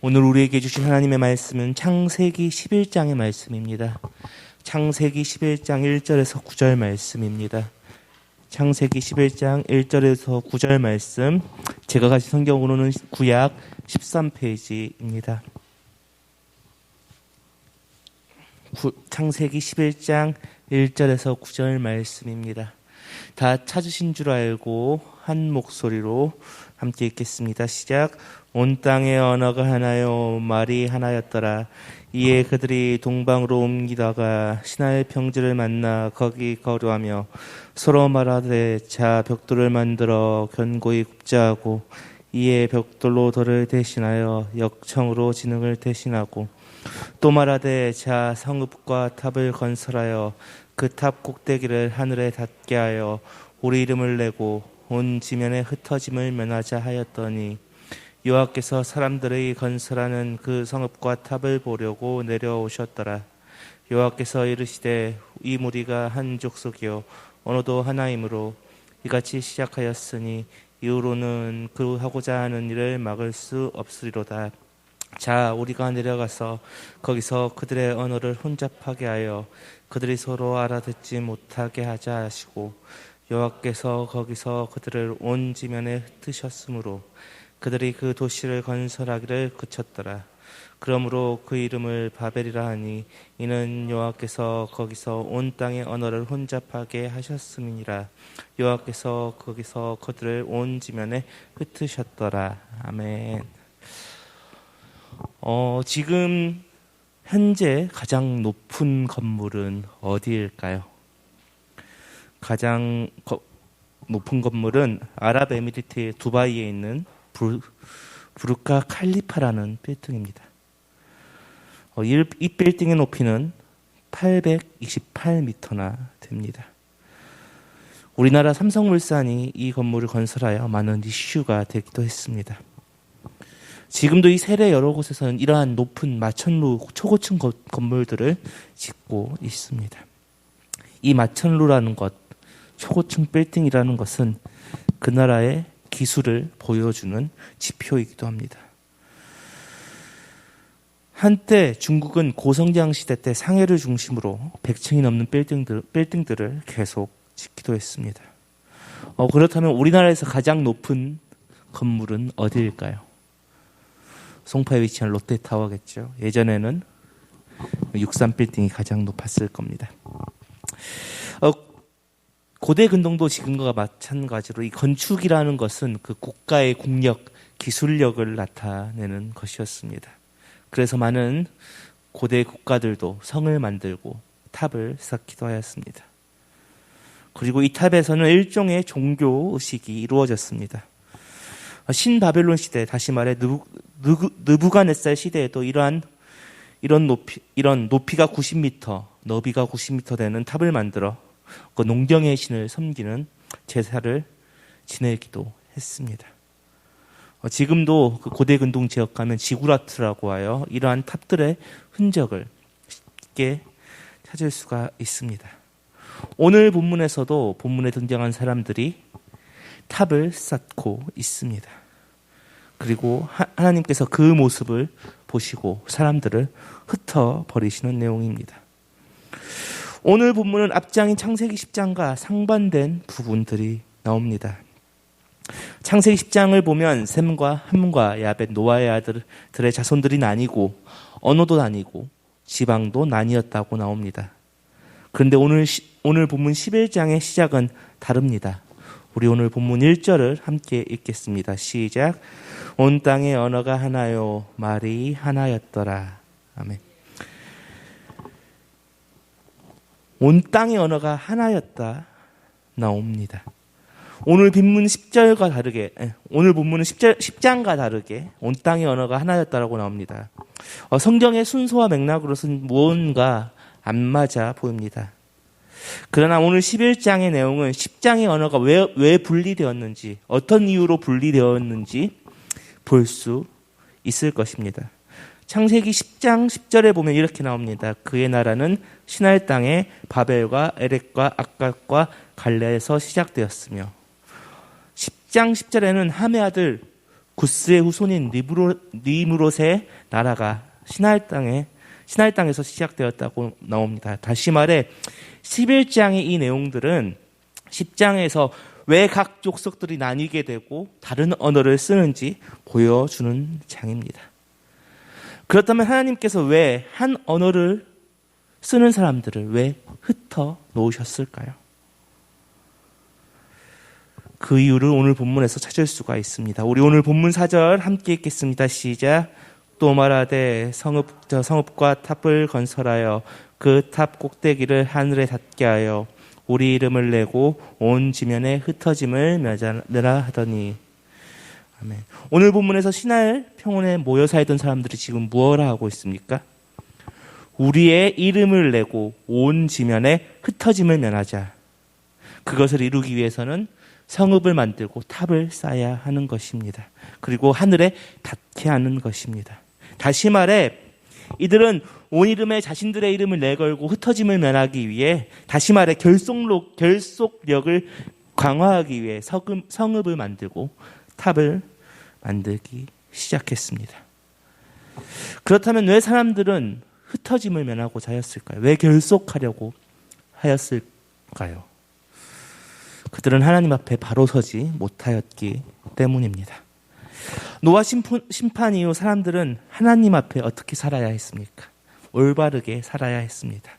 오늘 우리에게 주신 하나님의 말씀은 창세기 11장의 말씀입니다. 창세기 11장 1절에서 9절 말씀입니다. 창세기 11장 1절에서 9절 말씀, 제가 가진 성경으로는 구약 13페이지입니다. 창세기 11장 1절에서 9절 말씀입니다. 다 찾으신 줄 알고 한 목소리로 함께 읽겠습니다. 시작. 온 땅의 언어가 하나요, 말이 하나였더라. 이에 그들이 동방으로 옮기다가 시나의 평지를 만나 거기 거류하며 서로 말하되 자 벽돌을 만들어 견고히 굽자 하고, 이에 벽돌로 돌을 대신하여 역청으로 진흙을 대신하고, 또 말하되 자 성읍과 탑을 건설하여 그 탑 꼭대기를 하늘에 닿게 하여 우리 이름을 내고 온 지면에 흩어짐을 면하자 하였더니, 여호와께서 사람들의 건설하는 그 성읍과 탑을 보려고 내려오셨더라. 여호와께서 이르시되 이 무리가 한 족속이요 언어도 하나이므로 이같이 시작하였으니 이후로는 그 하고자 하는 일을 막을 수 없으리로다. 자 우리가 내려가서 거기서 그들의 언어를 혼잡하게 하여 그들이 서로 알아듣지 못하게 하자 하시고, 여호와께서 거기서 그들을 온 지면에 흩으셨으므로 그들이 그 도시를 건설하기를 그쳤더라. 그러므로 그 이름을 바벨이라 하니 이는 여호와께서 거기서 온 땅의 언어를 혼잡하게 하셨음이니라. 여호와께서 거기서 그들을 온 지면에 흩으셨더라. 아멘. 지금 현재 가장 높은 건물은 어디일까요? 가장 높은 건물은 아랍에미리트의 두바이에 있는 부르카 칼리파라는 빌딩입니다. 이 빌딩의 높이는 828m나 됩니다. 우리나라 삼성물산이 이 건물을 건설하여 많은 이슈가 되기도 했습니다. 지금도 이 세계 여러 곳에서는 이러한 높은 마천루 초고층 건물들을 짓고 있습니다. 이 마천루라는 것, 초고층 빌딩이라는 것은 그 나라의 기술을 보여주는 지표이기도 합니다. 한때 중국은 고성장 시대 때 상해를 중심으로 100층이 넘는 빌딩들을 계속 짓기도 했습니다. 그렇다면 우리나라에서 가장 높은 건물은 어디일까요? 송파에 위치한 롯데타워겠죠. 예전에는 63빌딩이 가장 높았을 겁니다. 고대 근동도 지금과 마찬가지로 이 건축이라는 것은 그 국가의 국력, 기술력을 나타내는 것이었습니다. 그래서 많은 고대 국가들도 성을 만들고 탑을 쌓기도 하였습니다. 그리고 이 탑에서는 일종의 종교 의식이 이루어졌습니다. 신바벨론 시대, 다시 말해 느부갓네살 시대에도 이런 높이가 90m, 너비가 90m 되는 탑을 만들어 그 농경의 신을 섬기는 제사를 지내기도 했습니다. 지금도 그 고대 근동 지역 가면 지구라트라고 하여 이러한 탑들의 흔적을 쉽게 찾을 수가 있습니다. 오늘 본문에서도 본문에 등장한 사람들이 탑을 쌓고 있습니다. 그리고 하나님께서 그 모습을 보시고 사람들을 흩어버리시는 내용입니다. 오늘 본문은 앞장인 창세기 10장과 상반된 부분들이 나옵니다. 창세기 10장을 보면 셈과 함과 야벳, 노아의 아들들의 자손들이 나뉘고 언어도 나뉘고 지방도 나뉘었다고 나옵니다. 그런데 오늘 본문 11장의 시작은 다릅니다. 우리 오늘 본문 1절을 함께 읽겠습니다. 시작. 온 땅의 언어가 하나요, 말이 하나였더라. 아멘. 온 땅의 언어가 하나였다 나옵니다. 오늘 본문 10절과 다르게, 오늘 본문은 10장과 다르게 온 땅의 언어가 하나였다라고 나옵니다. 성경의 순서와 맥락으로서는 무언가 안 맞아 보입니다. 그러나 오늘 11장의 내용은 10장의 언어가 왜 분리되었는지, 어떤 이유로 분리되었는지 볼 수 있을 것입니다. 창세기 10장 10절에 보면 이렇게 나옵니다. 그의 나라는 시나이 땅의 바벨과 에렉과 악갓과 갈레에서 시작되었으며, 10장 10절에는 함의 아들 구스의 후손인 니므롯의 나라가 시나이 땅에서 시작되었다고 나옵니다. 다시 말해 11장의 이 내용들은 10장에서 왜 각 족속들이 나뉘게 되고 다른 언어를 쓰는지 보여주는 장입니다. 그렇다면 하나님께서 왜 한 언어를 쓰는 사람들을 왜 흩어 놓으셨을까요? 그 이유를 오늘 본문에서 찾을 수가 있습니다. 우리 오늘 본문 4절 함께 읽겠습니다. 시작. 또 말하되 성읍과 탑을 건설하여 그 탑 꼭대기를 하늘에 닿게 하여 우리 이름을 내고 온 지면에 흩어짐을 멸하라 하더니. 아멘. 오늘 본문에서 신할 평원에 모여 살던 사람들이 지금 무엇을 하고 있습니까? 우리의 이름을 내고 온 지면에 흩어짐을 면하자. 그것을 이루기 위해서는 성읍을 만들고 탑을 쌓아야 하는 것입니다. 그리고 하늘에 닿게 하는 것입니다. 다시 말해 이들은 온 이름에 자신들의 이름을 내걸고 흩어짐을 면하기 위해, 다시 말해 결속력을 강화하기 위해 성읍을 만들고 탑을 만들기 시작했습니다. 그렇다면 왜 사람들은 흩어짐을 면하고자 하였을까요? 왜 결속하려고 하였을까요? 그들은 하나님 앞에 바로 서지 못하였기 때문입니다. 노아 심판 이후 사람들은 하나님 앞에 어떻게 살아야 했습니까? 올바르게 살아야 했습니다.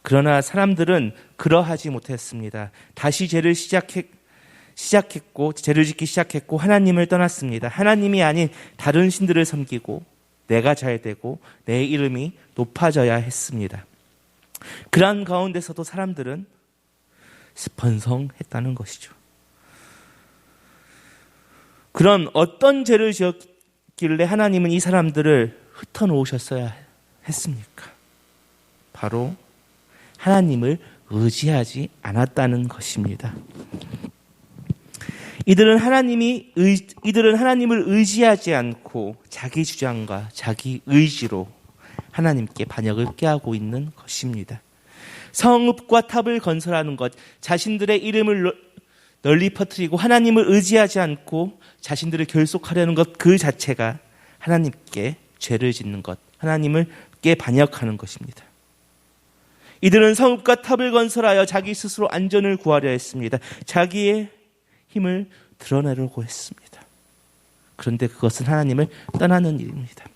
그러나 사람들은 그러하지 못했습니다. 다시 죄를 짓기 시작했고 하나님을 떠났습니다. 하나님이 아닌 다른 신들을 섬기고 내가 잘 되고 내 이름이 높아져야 했습니다. 그러한 가운데서도 사람들은 번성했다는 것이죠. 그런 어떤 죄를 지었길래 하나님은 이 사람들을 흩어놓으셨어야 했습니까? 바로 하나님을 의지하지 않았다는 것입니다. 이들은 하나님을 의지하지 않고 자기 주장과 자기 의지로 하나님께 반역을 꾀하고 있는 것입니다. 성읍과 탑을 건설하는 것, 자신들의 이름을 널리 퍼뜨리고 하나님을 의지하지 않고 자신들을 결속하려는 것, 그 자체가 하나님께 죄를 짓는 것, 하나님께 반역하는 것입니다. 이들은 성읍과 탑을 건설하여 자기 스스로 안전을 구하려 했습니다. 자기의 힘을 드러내려고 했습니다. 그런데 그것은 하나님을 떠나는 일입니다.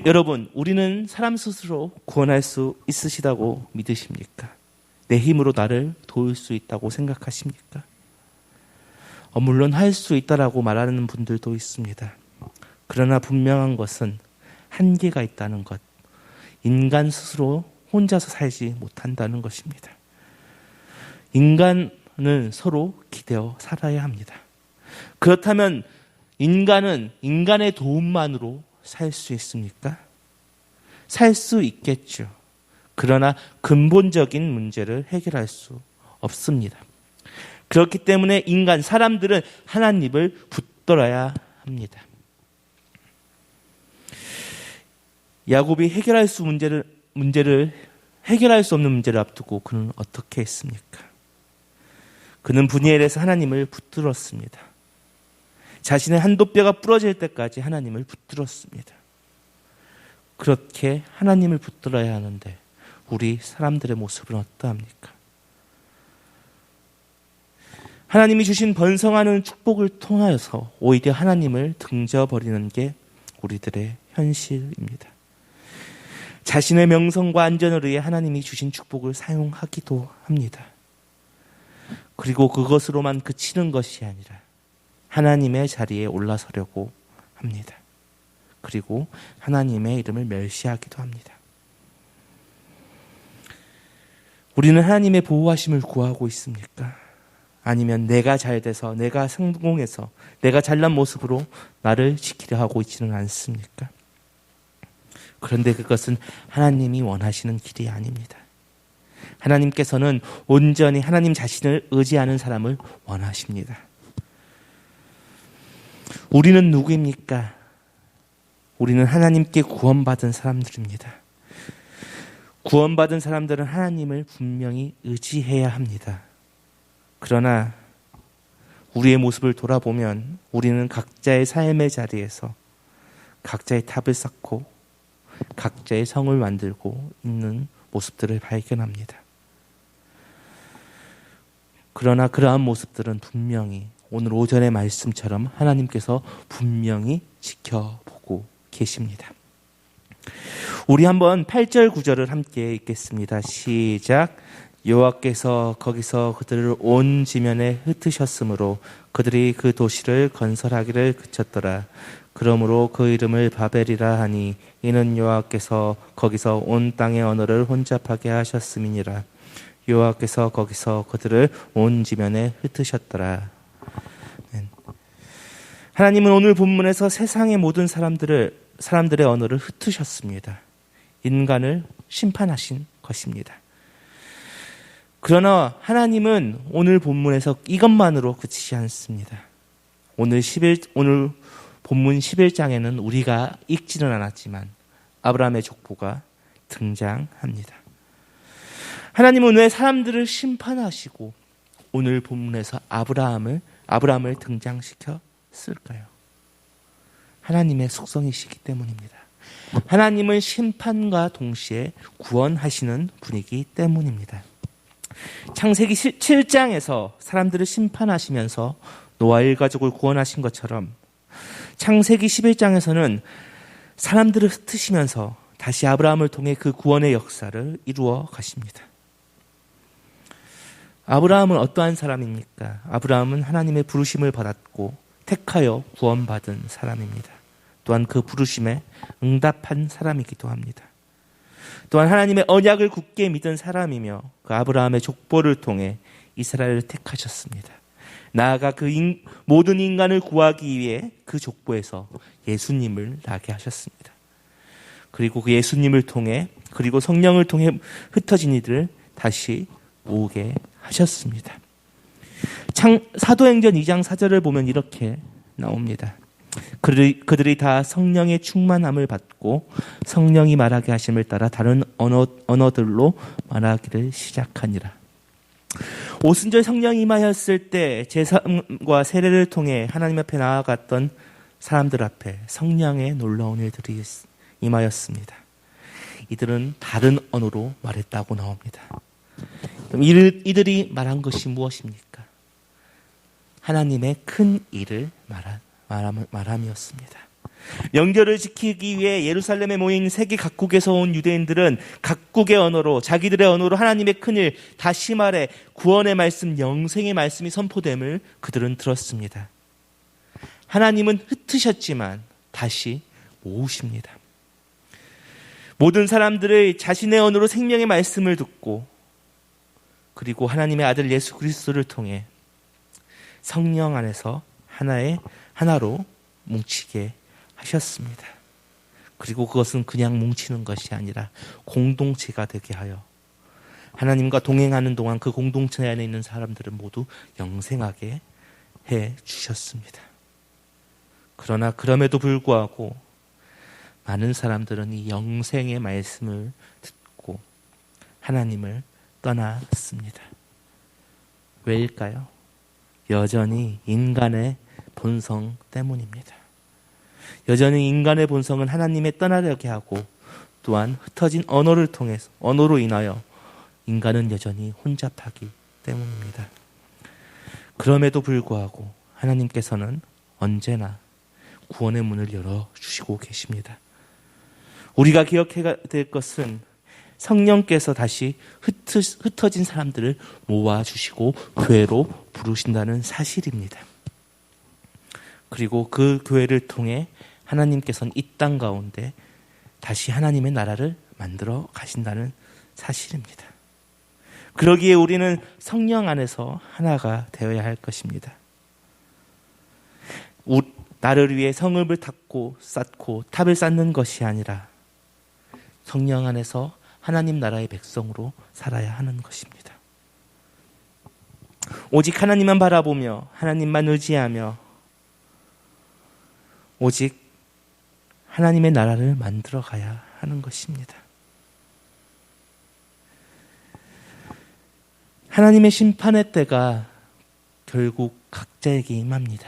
여러분, 우리는 사람 스스로 구원할 수 있으시다고 믿으십니까? 내 힘으로 나를 도울 수 있다고 생각하십니까? 물론 할 수 있다라고 말하는 분들도 있습니다. 그러나 분명한 것은 한계가 있다는 것, 인간 스스로 혼자서 살지 못한다는 것입니다. 인간은 서로 기대어 살아야 합니다. 그렇다면 인간은 인간의 도움만으로 살 수 있습니까? 살 수 있겠죠. 그러나 근본적인 문제를 해결할 수 없습니다. 그렇기 때문에 사람들은 하나님을 붙들어야 합니다. 야곱이 해결할 수 없는 문제를 앞두고 그는 어떻게 했습니까? 그는 분이엘에서 하나님을 붙들었습니다. 자신의 한도뼈가 부러질 때까지 하나님을 붙들었습니다. 그렇게 하나님을 붙들어야 하는데 우리 사람들의 모습은 어떠합니까? 하나님이 주신 번성하는 축복을 통하여서 오히려 하나님을 등져버리는 게 우리들의 현실입니다. 자신의 명성과 안전을 위해 하나님이 주신 축복을 사용하기도 합니다. 그리고 그것으로만 그치는 것이 아니라 하나님의 자리에 올라서려고 합니다. 그리고 하나님의 이름을 멸시하기도 합니다. 우리는 하나님의 보호하심을 구하고 있습니까? 아니면 내가 잘 돼서, 내가 성공해서, 내가 잘난 모습으로 나를 지키려 하고 있지는 않습니까? 그런데 그것은 하나님이 원하시는 길이 아닙니다. 하나님께서는 온전히 하나님 자신을 의지하는 사람을 원하십니다. 우리는 누구입니까? 우리는 하나님께 구원받은 사람들입니다. 구원받은 사람들은 하나님을 분명히 의지해야 합니다. 그러나 우리의 모습을 돌아보면 우리는 각자의 삶의 자리에서 각자의 탑을 쌓고 각자의 성을 만들고 있는 모습들을 발견합니다. 그러나 그러한 모습들은 분명히 오늘 오전의 말씀처럼 하나님께서 분명히 지켜보고 계십니다. 우리 한번 8절 9절을 함께 읽겠습니다. 시작. 여호와께서 거기서 그들을 온 지면에 흩으셨으므로 그들이 그 도시를 건설하기를 그쳤더라. 그러므로 그 이름을 바벨이라 하니 이는 여호와께서 거기서 온 땅의 언어를 혼잡하게 하셨음이니라. 여호와께서 거기서 그들을 온 지면에 흩으셨더라. 하나님은 오늘 본문에서 세상의 모든 사람들의 언어를 흩으셨습니다. 인간을 심판하신 것입니다. 그러나 하나님은 오늘 본문에서 이것만으로 그치지 않습니다. 오늘 본문 11장에는 우리가 읽지는 않았지만 아브라함의 족보가 등장합니다. 하나님은 왜 사람들을 심판하시고 오늘 본문에서 아브라함을 등장시켰을까요? 하나님의 속성이시기 때문입니다. 하나님은 심판과 동시에 구원하시는 분이기 때문입니다. 창세기 7장에서 사람들을 심판하시면서 노아 일가족을 구원하신 것처럼 창세기 11장에서는 사람들을 흩으시면서 다시 아브라함을 통해 그 구원의 역사를 이루어 가십니다. 아브라함은 어떠한 사람입니까? 아브라함은 하나님의 부르심을 받았고 택하여 구원받은 사람입니다. 또한 그 부르심에 응답한 사람이기도 합니다. 또한 하나님의 언약을 굳게 믿은 사람이며 그 아브라함의 족보를 통해 이스라엘을 택하셨습니다. 나아가 그 모든 인간을 구하기 위해 그 족보에서 예수님을 나게 하셨습니다. 그리고 그 예수님을 통해 그리고 성령을 통해 흩어진 이들을 다시 모으게 하셨습니다. 사도행전 2장 4절을 보면 이렇게 나옵니다. 그들이 다 성령의 충만함을 받고 성령이 말하게 하심을 따라 다른 언어들로 말하기를 시작하니라. 오순절 성령이 임하였을 때 제사과 세례를 통해 하나님 앞에 나아갔던 사람들 앞에 성령의 놀라운 일들이 임하였습니다. 이들은 다른 언어로 말했다고 나옵니다. 그럼 이들이 말한 것이 무엇입니까? 하나님의 큰 일을 말함이었습니다. 명절을 지키기 위해 예루살렘에 모인 세계 각국에서 온 유대인들은 각국의 언어로 자기들의 언어로 하나님의 큰일, 다시 말해 구원의 말씀, 영생의 말씀이 선포됨을 그들은 들었습니다. 하나님은 흩으셨지만 다시 모으십니다. 모든 사람들의 자신의 언어로 생명의 말씀을 듣고 그리고 하나님의 아들 예수 그리스도를 통해 성령 안에서 하나로 뭉치게 하셨습니다. 그리고 그것은 그냥 뭉치는 것이 아니라 공동체가 되게 하여 하나님과 동행하는 동안 그 공동체 안에 있는 사람들은 모두 영생하게 해 주셨습니다. 그러나 그럼에도 불구하고 많은 사람들은 이 영생의 말씀을 듣고 하나님을 떠났습니다. 왜일까요? 여전히 인간의 본성 때문입니다. 여전히 인간의 본성은 하나님의 떠나려게 하고 또한 흩어진 언어로 인하여 인간은 여전히 혼잡하기 때문입니다. 그럼에도 불구하고 하나님께서는 언제나 구원의 문을 열어주시고 계십니다. 우리가 기억해야 될 것은 성령께서 다시 흩어진 사람들을 모아주시고 교회로 부르신다는 사실입니다. 그리고 그 교회를 통해 하나님께서는 이 땅 가운데 다시 하나님의 나라를 만들어 가신다는 사실입니다. 그러기에 우리는 성령 안에서 하나가 되어야 할 것입니다. 나를 위해 성읍을 쌓고 탑을 쌓는 것이 아니라 성령 안에서 하나님 나라의 백성으로 살아야 하는 것입니다. 오직 하나님만 바라보며 하나님만 의지하며 오직 하나님의 나라를 만들어 가야 하는 것입니다. 하나님의 심판의 때가 결국 각자에게 임합니다.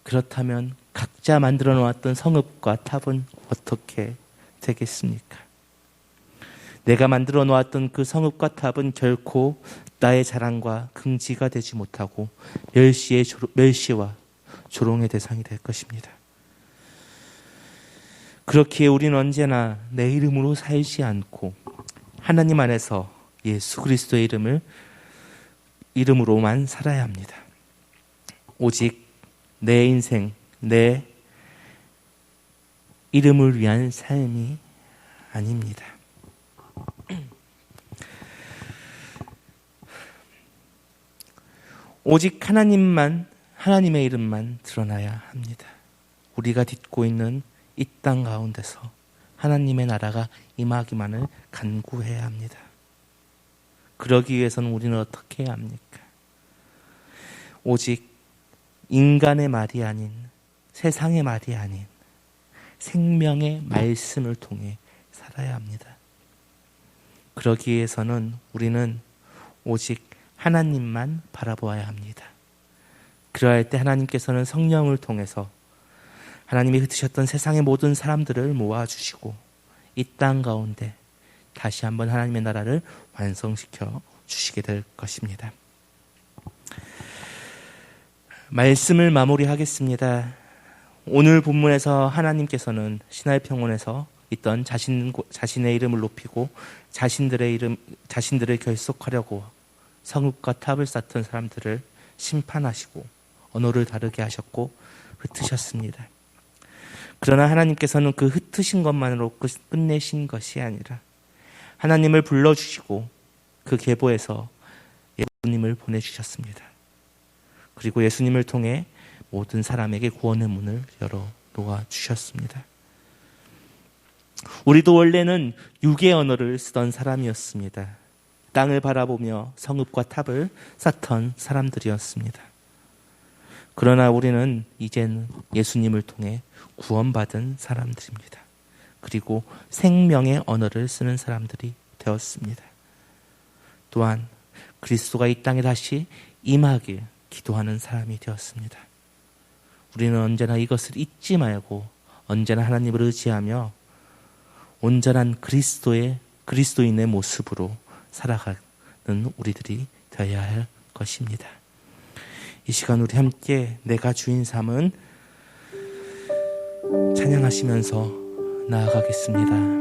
그렇다면 각자 만들어 놓았던 성읍과 탑은 어떻게 되겠습니까? 내가 만들어 놓았던 그 성읍과 탑은 결코 나의 자랑과 긍지가 되지 못하고 멸시와 조롱의 대상이 될 것입니다. 그렇기에 우리는 언제나 내 이름으로 살지 않고 하나님 안에서 예수 그리스도의 이름으로만 살아야 합니다. 오직 내 인생, 내 이름을 위한 삶이 아닙니다. 오직 하나님의 이름만 드러나야 합니다. 우리가 딛고 있는 이 땅 가운데서 하나님의 나라가 임하기만을 간구해야 합니다. 그러기 위해서는 우리는 어떻게 해야 합니까? 오직 인간의 말이 아닌, 세상의 말이 아닌 생명의 말씀을 통해 살아야 합니다. 그러기 위해서는 우리는 오직 하나님만 바라보아야 합니다. 그러할 때 하나님께서는 성령을 통해서 하나님이 흩으셨던 세상의 모든 사람들을 모아주시고 이 땅 가운데 다시 한번 하나님의 나라를 완성시켜 주시게 될 것입니다. 말씀을 마무리하겠습니다. 오늘 본문에서 하나님께서는 신할 평원에서 있던 자신의 이름을 높이고 자신들을 결속하려고 성읍과 탑을 쌓던 사람들을 심판하시고 언어를 다르게 하셨고 흩으셨습니다. 그러나 하나님께서는 그 흩으신 것만으로 끝내신 것이 아니라 하나님을 불러주시고 그 계보에서 예수님을 보내주셨습니다. 그리고 예수님을 통해 모든 사람에게 구원의 문을 열어 놓아주셨습니다. 우리도 원래는 육의 언어를 쓰던 사람이었습니다. 땅을 바라보며 성읍과 탑을 쌓던 사람들이었습니다. 그러나 우리는 이제는 예수님을 통해 구원받은 사람들입니다. 그리고 생명의 언어를 쓰는 사람들이 되었습니다. 또한 그리스도가 이 땅에 다시 임하길 기도하는 사람이 되었습니다. 우리는 언제나 이것을 잊지 말고 언제나 하나님을 의지하며 온전한 그리스도인의 모습으로 살아가는 우리들이 되어야 할 것입니다. 이 시간 우리 함께 내가 주인 삼은 찬양하시면서 나아가겠습니다.